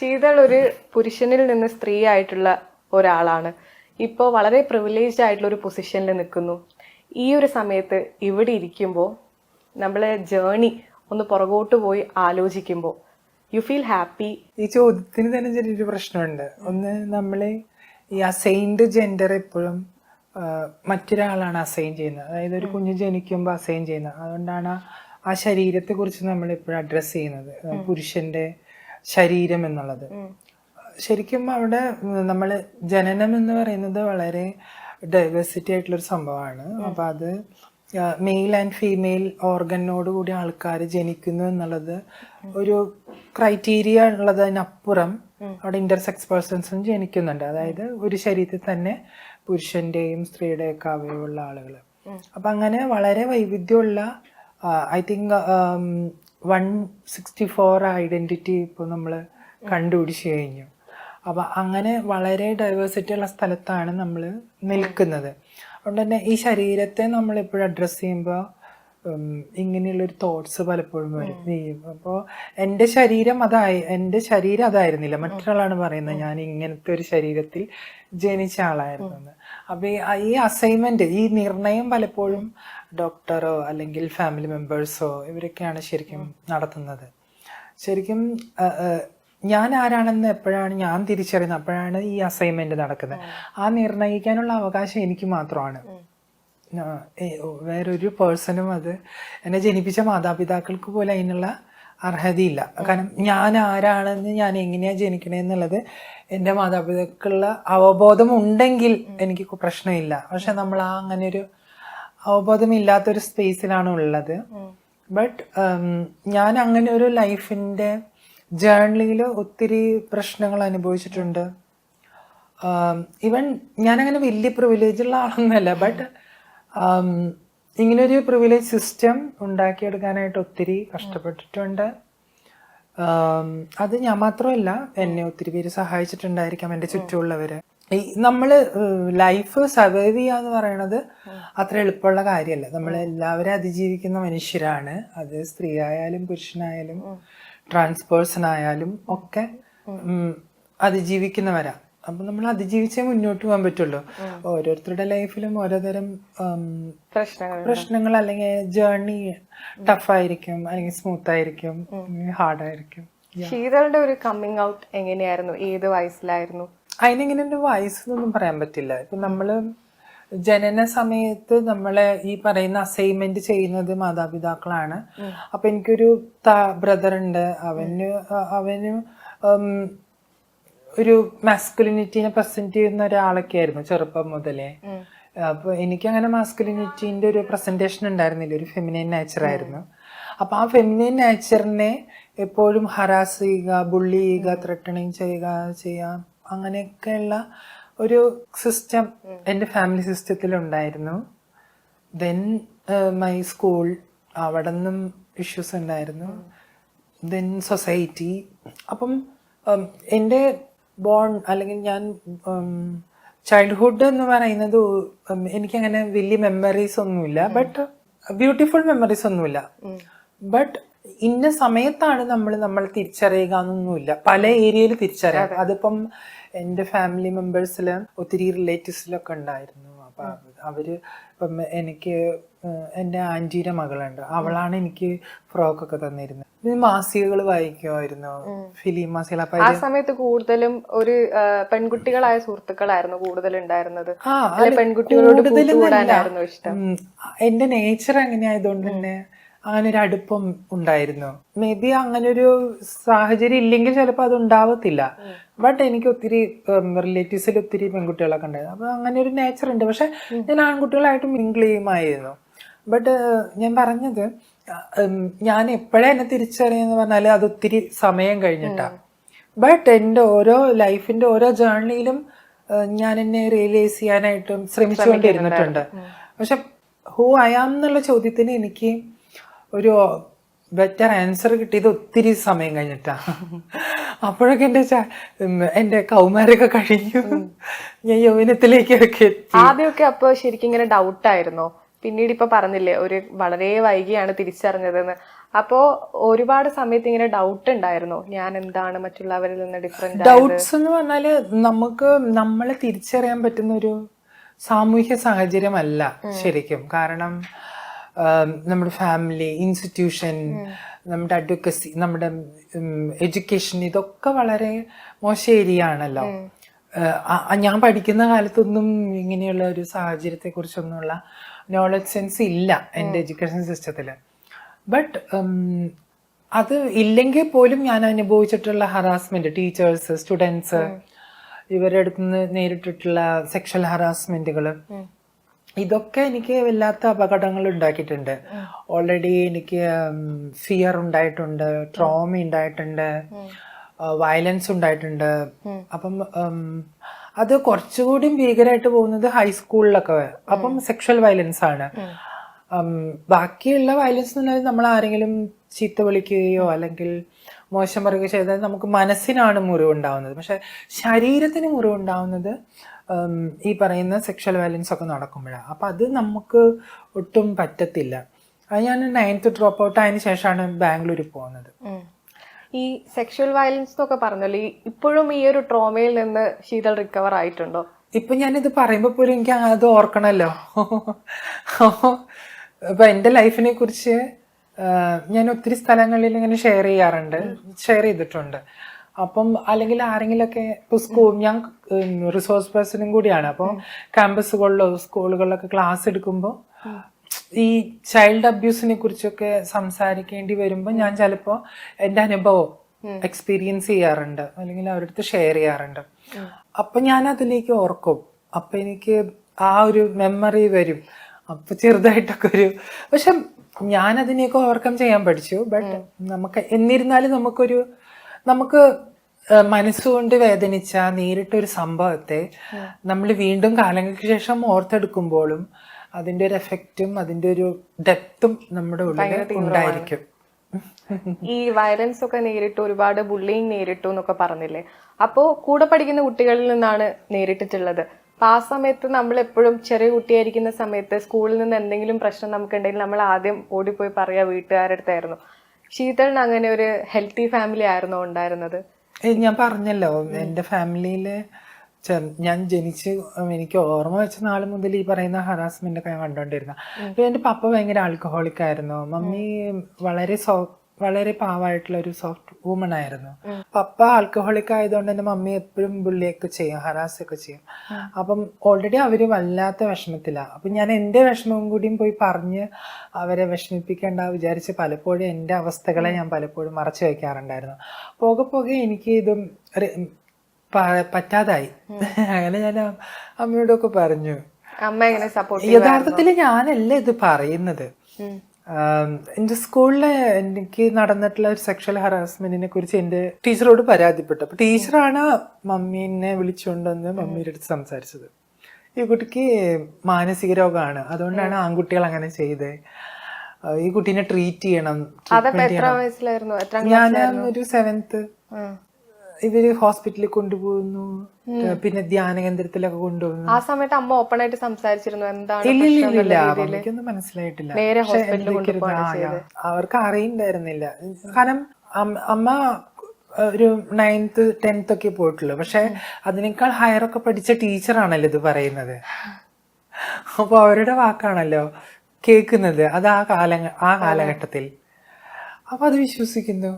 ശീതൾ ഒരു പുരുഷനിൽ നിന്ന് സ്ത്രീ ആയിട്ടുള്ള ഒരാളാണ്. ഇപ്പോൾ വളരെ പ്രിവിലേജ്ഡ് ആയിട്ടുള്ള ഒരു പൊസിഷനിൽ നിൽക്കുന്നു. ഈ ഒരു സമയത്ത് ഇവിടെ ഇരിക്കുമ്പോൾ നമ്മളെ ജേണി ഒന്ന് പുറകോട്ട് പോയി ആലോചിക്കുമ്പോൾ യു ഫീൽ ഹാപ്പി. ഈ ചോദ്യത്തിന് തന്നെ ചെറിയൊരു പ്രശ്നമുണ്ട്. ഒന്ന്, നമ്മള് ഈ അസൈൻഡ് ജെൻഡർ എപ്പോഴും മറ്റൊരാളാണ് അസൈൻ ചെയ്യുന്നത്. അതായത് ഒരു കുഞ്ഞ് ജനിക്കുമ്പോൾ അസൈൻ ചെയ്യുന്നത്. അതുകൊണ്ടാണ് ആ ശരീരത്തെ കുറിച്ച് നമ്മൾ എപ്പോഴും അഡ്രസ്സ് ചെയ്യുന്നത്, പുരുഷന്റെ ശരീരം എന്നുള്ളത്. ശരിക്കും അവിടെ നമ്മൾ ജനനം എന്ന് പറയുന്നത് വളരെ ഡൈവേഴ്സിറ്റി ആയിട്ടുള്ളൊരു സംഭവമാണ്. അപ്പൊ അത് മെയിൽ ആൻഡ് ഫീമെയിൽ ഓർഗനോട് കൂടി ആൾക്കാർ ജനിക്കുന്നു എന്നുള്ളത് ഒരു ക്രൈറ്റീരിയ ഉള്ളതിനപ്പുറം അവിടെ ഇന്റർസെക്സ് പേഴ്സൺസും ജനിക്കുന്നുണ്ട്. അതായത് ഒരു ശരീരത്തിൽ തന്നെ പുരുഷന്റെയും സ്ത്രീയുടെയും ഒക്കെ അവയവമുള്ള ആളുകൾ. അപ്പൊ അങ്ങനെ വളരെ വൈവിധ്യമുള്ള ഐ തിങ്ക് 164 ഐഡന്റിറ്റി ഇപ്പോൾ നമ്മൾ കണ്ടുപിടിച്ചു കഴിഞ്ഞു. അപ്പൊ അങ്ങനെ വളരെ ഡൈവേഴ്സിറ്റി ഉള്ള സ്ഥലത്താണ് നമ്മൾ നിൽക്കുന്നത്. അതുകൊണ്ട് തന്നെ ഈ ശരീരത്തെ നമ്മൾ എപ്പോഴും അഡ്രസ്സ് ചെയ്യുമ്പോൾ ഇങ്ങനെയുള്ളൊരു തോട്ട്സ് പലപ്പോഴും വരും. അപ്പോൾ എൻ്റെ ശരീരം അതായിരുന്നില്ല, മറ്റൊരാളാണ് പറയുന്നത് ഞാൻ ഇങ്ങനത്തെ ഒരു ശരീരത്തിൽ ജനിച്ച ആളായിരുന്നു. അപ്പൊ ഈ അസൈൻമെന്റ്, ഈ നിർണയം പലപ്പോഴും ഡോക്ടറോ അല്ലെങ്കിൽ ഫാമിലി മെമ്പേഴ്സോ ഇവരൊക്കെയാണ് ശരിക്കും നടത്തുന്നത്. ശരിക്കും ഞാൻ ആരാണെന്ന് എപ്പോഴാണ് ഞാൻ തിരിച്ചറിയുന്നത്, അപ്പോഴാണ് ഈ അസൈൻമെന്റ് നടക്കുന്നത്. ആ നിർണയിക്കാനുള്ള അവകാശം എനിക്ക് മാത്രമാണ്. വേറൊരു പേഴ്സണും, അത് എന്നെ ജനിപ്പിച്ച മാതാപിതാക്കൾക്ക് പോലും അതിനുള്ള അർഹതയില്ല. കാരണം ഞാൻ ആരാണെന്ന്, ഞാൻ എങ്ങനെയാ ജനിക്കണേന്നുള്ളത് എൻ്റെ മാതാപിതാക്കളുടെ അവബോധം ഉണ്ടെങ്കിൽ എനിക്ക് പ്രശ്നമില്ല. പക്ഷെ നമ്മൾ അങ്ങനെ ഒരു അവബോധമില്ലാത്തൊരു സ്പേസിലാണ് ഉള്ളത്. ബട്ട് ഞാൻ അങ്ങനെ ഒരു ലൈഫിൻ്റെ ജേർണിയിൽ ഒത്തിരി പ്രശ്നങ്ങൾ അനുഭവിച്ചിട്ടുണ്ട്. ഈവൻ ഞാനങ്ങനെ വലിയ പ്രിവിലേജ് ഉള്ള ആളൊന്നുമല്ല, ബട്ട് ഇങ്ങനൊരു പ്രിവിലേജ് സിസ്റ്റം ഉണ്ടാക്കിയെടുക്കാനായിട്ട് ഒത്തിരി കഷ്ടപ്പെട്ടിട്ടുണ്ട്. അത് ഞാൻ മാത്രമല്ല, എന്നെ ഒത്തിരി പേര് സഹായിച്ചിട്ടുണ്ടായിരിക്കാം, എൻ്റെ ചുറ്റുമുള്ളവര്. ഈ നമ്മള് ലൈഫ് സർവൈവ് ചെയ്യാന്ന് പറയണത് അത്ര എളുപ്പമുള്ള കാര്യമല്ല. നമ്മൾ എല്ലാവരും അതിജീവിക്കുന്ന മനുഷ്യരാണ്. അത് സ്ത്രീ ആയാലും പുരുഷനായാലും ട്രാൻസ്പേഴ്സൺ ആയാലും ഒക്കെ അതിജീവിക്കുന്നവരാ. അപ്പൊ നമ്മൾ അതിജീവിച്ചേ മുന്നോട്ട് പോകാൻ പറ്റുള്ളൂ. ഓരോരുത്തരുടെ ലൈഫിലും ഓരോതരം പ്രശ്നങ്ങൾ അല്ലെങ്കിൽ ജേർണി ടഫായിരിക്കും, അല്ലെങ്കിൽ സ്മൂത്ത് ആയിരിക്കും, ഹാർഡായിരിക്കും. ശീതളുടെ ഒരു കമ്മിങ് ഔട്ട് എങ്ങനെയായിരുന്നു? ഏത് വയസ്സിലായിരുന്നു? അതിനെങ്ങനെ ഒരു വയസ്സൊന്നും പറയാൻ പറ്റില്ല. ഇപ്പൊ നമ്മള് ജനന സമയത്ത് നമ്മളെ ഈ പറയുന്ന അസൈൻമെന്റ് ചെയ്യുന്നത് മാതാപിതാക്കളാണ്. അപ്പൊ എനിക്കൊരു ബ്രദർ ഉണ്ട്. അവന് ഒരു മാസ്കുലിനിറ്റിനെ പ്രസന്റ് ചെയ്യുന്ന ഒരാളൊക്കെ ആയിരുന്നു ചെറുപ്പം മുതലേ. അപ്പൊ എനിക്കങ്ങനെ മാസ്കുലിനിറ്റിന്റെ ഒരു പ്രസന്റേഷൻ ഉണ്ടായിരുന്നില്ല, ഒരു ഫെമിനൈൻ നേച്ചർ ആയിരുന്നു. അപ്പൊ ആ ഫെമിനൈൻ നേച്ചറിനെ എപ്പോഴും ഹറാസ് ചെയ്യുക, ബുള്ളി ചെയ്യുക, ത്രെട്ടണിങ് ചെയ്യാം, അങ്ങനെയൊക്കെയുള്ള ഒരു സിസ്റ്റം എൻ്റെ ഫാമിലി സിസ്റ്റത്തിൽ ഉണ്ടായിരുന്നു. ദെൻ മൈ സ്കൂൾ, അവിടെ നിന്നും ഇഷ്യൂസ് ഉണ്ടായിരുന്നു. Then society. അപ്പം എൻ്റെ അല്ലെങ്കിൽ ഞാൻ ചൈൽഡ്ഹുഡ് എന്ന് പറയുന്നത് എനിക്കങ്ങനെ വലിയ മെമ്മറീസ് ഒന്നുമില്ല, ബട്ട് ബ്യൂട്ടിഫുൾ മെമ്മറീസ് ഒന്നുമില്ല. ബട്ട് ഇന്ന സമയത്താണ് നമ്മൾ തിരിച്ചറിയുക എന്നൊന്നുമില്ല. പല ഏരിയയിൽ തിരിച്ചറിയാം. അതിപ്പം എൻ്റെ ഫാമിലി മെമ്പേഴ്സിൽ ഒത്തിരി റിലേറ്റീവ്സിലൊക്കെ ഉണ്ടായിരുന്നു. അപ്പൊ അവര് ഇപ്പം എനിക്ക് എൻ്റെ ആന്റിയുടെ മകളുണ്ട്, അവളാണ് എനിക്ക് ഫ്രോക്കൊക്കെ തന്നിരുന്നത്. മാസികകൾ വായിക്കുമായിരുന്നു, ഫിലിം മാസികകൾ. അപ്പൊ ആ സമയത്ത് കൂടുതലും ഒരു പെൺകുട്ടികളായ സുഹൃത്തുക്കളായിരുന്നു കൂടുതൽ ഉണ്ടായിരുന്നത്. പെൺകുട്ടികളോട് കൂടാനായിരുന്നു ഇഷ്ടം. എന്റെ നേച്ചർ അങ്ങനെ ആയതുകൊണ്ട് തന്നെ അങ്ങനെ ഒരു അടുപ്പം ഉണ്ടായിരുന്നു. മേ ബി അങ്ങനെ ഒരു സാഹചര്യം ഇല്ലെങ്കിൽ ചിലപ്പോൾ അത് ഉണ്ടാവത്തില്ല. ബട്ട് എനിക്ക് ഒത്തിരി റിലേറ്റീവ്സിൽ ഒത്തിരി പെൺകുട്ടികളൊക്കെ ഉണ്ടായിരുന്നു. അപ്പൊ അങ്ങനെ ഒരു നേച്ചർ ഉണ്ട്. പക്ഷെ ഞാൻ ആൺകുട്ടികളായിട്ട് മിങ്കിൾ ചെയ്യുമായിരുന്നു. ബട്ട് ഞാൻ പറഞ്ഞത്, ഞാൻ എപ്പോഴാ എന്നെ തിരിച്ചറിയെന്ന് പറഞ്ഞാല് അത് ഒത്തിരി സമയം കഴിഞ്ഞിട്ടാ. ബട്ട് എൻ്റെ ഓരോ ലൈഫിന്റെ ഓരോ ജേർണിയിലും ഞാൻ എന്നെ റിയലൈസ് ചെയ്യാനായിട്ടും ശ്രമിച്ചുകൊണ്ടിരുന്നിട്ടുണ്ട്. പക്ഷെ ഹൂ ഐ ആം എന്നുള്ള ചോദ്യത്തിന് എനിക്ക് ഒരു ബെറ്റർ ആൻസർ കിട്ടിയത് ഒത്തിരി സമയം കഴിഞ്ഞിട്ടാ. അപ്പോഴൊക്കെ എന്റെ കൗമാരൊക്കെ കഴിഞ്ഞു, ഞാൻ യൗവനത്തിലേക്കൊക്കെ എത്തി. ആദ്യമൊക്കെ അപ്പൊ ശരിക്കും ഇങ്ങനെ ഡൗട്ട് ആയിരുന്നോ? പിന്നീട് ഇപ്പൊ പറഞ്ഞില്ലേ ഒരു വളരെ വൈകിയാണ് തിരിച്ചറിഞ്ഞതെന്ന്. അപ്പോ ഒരുപാട് സമയത്ത് ഇങ്ങനെ ഡൗട്ട് ഉണ്ടായിരുന്നോ, ഞാൻ എന്താണ് മറ്റുള്ളവരിൽ നിന്ന് ഡിഫറെന്റ്? ഡൗട്ട്സ് എന്ന് പറഞ്ഞാല് നമുക്ക് നമ്മളെ തിരിച്ചറിയാൻ പറ്റുന്ന ഒരു സാമൂഹ്യ സാഹചര്യമല്ല ശരിക്കും. കാരണം നമ്മുടെ ഫാമിലി, ഇൻസ്റ്റിറ്റ്യൂഷൻ, നമ്മുടെ അഡ്വക്കസി, നമ്മുടെ എഡ്യൂക്കേഷൻ, ഇതൊക്കെ വളരെ മോശം ഏരിയ ആണല്ലോ. ഞാൻ പഠിക്കുന്ന കാലത്തൊന്നും ഇങ്ങനെയുള്ള ഒരു സാഹചര്യത്തെ കുറിച്ചൊന്നുമുള്ള നോളജ് സെൻസ് ഇല്ല എൻ്റെ എഡ്യൂക്കേഷൻ സിസ്റ്റത്തിൽ. ബട്ട് അത് ഇല്ലെങ്കിൽ പോലും ഞാൻ അനുഭവിച്ചിട്ടുള്ള ഹറാസ്മെന്റ്, ടീച്ചേഴ്സ്, സ്റ്റുഡൻസ്, ഇവരുടെ അടുത്ത് നിന്ന് നേരിട്ടിട്ടുള്ള സെക്ഷൽ ഹറാസ്മെന്റുകൾ, ഇതൊക്കെ എനിക്ക് വല്ലാത്ത അപകടങ്ങൾ ഉണ്ടാക്കിയിട്ടുണ്ട്. ഓൾറെഡി എനിക്ക് ഫിയർ ഉണ്ടായിട്ടുണ്ട്, ട്രോമ ഉണ്ടായിട്ടുണ്ട്, വയലൻസ് ഉണ്ടായിട്ടുണ്ട്. അപ്പം അത് കുറച്ചുകൂടി ഭീകരമായിട്ട് പോകുന്നത് ഹൈസ്കൂളിലൊക്കെ. അപ്പം സെക്ഷൽ വയലൻസ് ആണ്. ബാക്കിയുള്ള വയലൻസ് എന്ന് പറഞ്ഞാൽ നമ്മൾ ആരെങ്കിലും ചീത്ത വിളിക്കുകയോ അല്ലെങ്കിൽ മോശം പറയുകയോ ചെയ്താൽ നമുക്ക് മനസ്സിനാണ് മുറിവുണ്ടാവുന്നത്. പക്ഷെ ശരീരത്തിന് മുറിവുണ്ടാവുന്നത് ഈ പറയുന്ന സെക്ഷൽ വയലൻസ് ഒക്കെ നടക്കുമ്പോഴാണ്. അപ്പം അത് നമുക്ക് ഒട്ടും പറ്റത്തില്ല. അത് ഞാൻ 9th ഡ്രോപ്പ് ഔട്ട് ആയതിനു ശേഷമാണ് ബാംഗ്ലൂരിൽ പോകുന്നത്. ഈ സെക്ഷൽ വയലൻസ് എന്നൊക്കെ പറഞ്ഞല്ലോ, ഇപ്പോഴും ഈ ഒരു ട്രോമയിൽ നിന്ന് ശീതൾ റിക്കവർ ആയിട്ടുണ്ടോ? ഇപ്പൊ ഞാനിത് പറയുമ്പോ പോലും എനിക്ക് അത് ഓർക്കണല്ലോ. ഇപ്പൊ എന്റെ ലൈഫിനെ കുറിച്ച് ഞാൻ ഒത്തിരി സ്ഥലങ്ങളിൽ ഇങ്ങനെ ഷെയർ ചെയ്തിട്ടുണ്ട്. അപ്പം അല്ലെങ്കിൽ ആരെങ്കിലൊക്കെ ഇപ്പൊ ഞാൻ റിസോഴ്സ് പേഴ്സണും കൂടിയാണ്. അപ്പോൾ ക്യാമ്പസുകളിലോ സ്കൂളുകളിലൊക്കെ ക്ലാസ് എടുക്കുമ്പോൾ ഈ ചൈൽഡ് അബ്യൂസിനെ കുറിച്ചൊക്കെ സംസാരിക്കേണ്ടി വരുമ്പോൾ ഞാൻ ചിലപ്പോൾ എൻ്റെ അനുഭവം എക്സ്പീരിയൻസ് ചെയ്യാറുണ്ട്, അല്ലെങ്കിൽ അവരുടെ അടുത്ത് ഷെയർ ചെയ്യാറുണ്ട്. അപ്പൊ ഞാൻ അതിലേക്ക് ഓർക്കും. അപ്പൊ എനിക്ക് ആ ഒരു മെമ്മറി വരും. അപ്പൊ ചെറുതായിട്ടൊക്കെ പക്ഷെ ഞാൻ അതിനെയൊക്കെ ഓവർകം ചെയ്യാൻ പഠിച്ചു. ബട്ട് എന്നിരുന്നാലും നമുക്ക് മനസ്സുകൊണ്ട് വേദനിച്ച നേരിട്ടൊരു സംഭവത്തെ നമ്മൾ വീണ്ടും കാലങ്ങൾക്ക് ശേഷം ഓർത്തെടുക്കുമ്പോഴും അതിന്റെ ഒരു എഫക്റ്റും അതിന്റെ ഒരു ഡെപ്തും നമ്മുടെ ഉള്ളിൽ ഉണ്ടായിരിക്കും. ഈ വയലൻസ് ഒക്കെ നേരിട്ടു, ഒരുപാട് ബുള്ളിങ് നേരിട്ടു എന്നൊക്കെ പറഞ്ഞില്ലേ? അപ്പോ കൂടെ പഠിക്കുന്ന കുട്ടികളിൽ നിന്നാണ് നേരിട്ടിട്ടുള്ളത്. അപ്പൊ ആ സമയത്ത് നമ്മൾ എപ്പോഴും ചെറിയ കുട്ടിയായിരിക്കുന്ന സമയത്ത് സ്കൂളിൽ നിന്ന് എന്തെങ്കിലും പ്രശ്നം നമുക്കുണ്ടെങ്കിൽ നമ്മൾ ആദ്യം ഓടിപ്പോയി പറയാ വീട്ടുകാരുടെ അടുത്തായിരുന്നു. ശീതളിന് അങ്ങനെ ഒരു ഹെൽത്തി ഫാമിലി ആയിരുന്നോ ഉണ്ടായിരുന്നത്? ഞാൻ പറഞ്ഞല്ലോ, എൻ്റെ ഫാമിലിയില് ഞാൻ ജനിച്ച് എനിക്ക് ഓർമ്മ വെച്ച നാൾ മുതൽ ഈ പറയുന്ന ഹറാസ്മെന്റ് ഒക്കെ ഞാൻ കണ്ടോണ്ടിരുന്ന. എന്റെ പപ്പ ഭയങ്കര ആൽക്കഹോളിക് ആയിരുന്നു. മമ്മി വളരെ പാവമായിട്ടുള്ള ഒരു സോഫ്റ്റ് വുമൺ ആയിരുന്നു. പപ്പ ആൽക്കഹോളിക് ആയതുകൊണ്ട് തന്നെ മമ്മി എപ്പോഴും ബുള്ളിയൊക്കെ ചെയ്യും, ഹറാസൊക്കെ ചെയ്യും. അപ്പം ഓൾറെഡി അവര് വല്ലാത്ത വിഷമത്തിലാണ്. അപ്പൊ ഞാൻ എൻ്റെ വിഷമവും കൂടിയും പോയി പറഞ്ഞ് അവരെ വിഷമിപ്പിക്കേണ്ട വിചാരിച്ച് പലപ്പോഴും എൻ്റെ അവസ്ഥകളെ ഞാൻ പലപ്പോഴും മറച്ചു വെക്കാറുണ്ടായിരുന്നു. പോകെ പോകെ എനിക്ക് ഇതും പറ്റാതായി. അങ്ങനെ ഞാൻ അമ്മയോടൊക്കെ പറഞ്ഞു. അമ്മ എങ്ങനെ സപ്പോർട്ട്? യഥാർത്ഥത്തിൽ ഞാനല്ല ഇത് പറയുന്നത്. എന്റെ സ്കൂളില് എനിക്ക് നടന്നിട്ടുള്ള ഒരു സെക്ഷൽ ഹറാസ്മെന്റിനെ കുറിച്ച് എന്റെ ടീച്ചറോട് പരാതിപ്പെട്ടു. അപ്പൊ ടീച്ചറാണ് മമ്മീനെ വിളിച്ചുകൊണ്ടുവന്ന് മമ്മിയുടെ അടുത്ത് സംസാരിച്ചത്. ഈ കുട്ടിക്ക് മാനസിക രോഗമാണ്, അതുകൊണ്ടാണ് ആൺകുട്ടികൾ അങ്ങനെ ചെയ്തത്, ഈ കുട്ടീനെ ട്രീറ്റ് ചെയ്യണം. ഞാൻ ഒരു 7th. ഇവര് ഹോസ്പിറ്റലിൽ കൊണ്ടുപോകുന്നു, പിന്നെ ധ്യാന കേന്ദ്രത്തിലൊക്കെ കൊണ്ടുപോകുന്നു. ആ സമയത്ത് അമ്മ ഓപ്പൺ ആയിട്ട് സംസാരിച്ചിരുന്നു എന്താണ്? ഇല്ല, എനിക്കൊന്നും മനസ്സിലായിട്ടില്ല. അവർക്ക് അറിയണ്ടായിരുന്നില്ല. കാരണം അമ്മ ഒരു 9th 10th ഒക്കെ പോയിട്ടുള്ളു. പക്ഷെ അതിനേക്കാൾ ഹയർ ഒക്കെ പഠിച്ച ടീച്ചറാണല്ലോ ഇത് പറയുന്നത്. അപ്പൊ അവരുടെ വാക്കാണല്ലോ കേൾക്കുന്നത്. അത് ആ കാലഘട്ടത്തിൽ. അപ്പൊ അത് വിശ്വസിക്കുന്നു.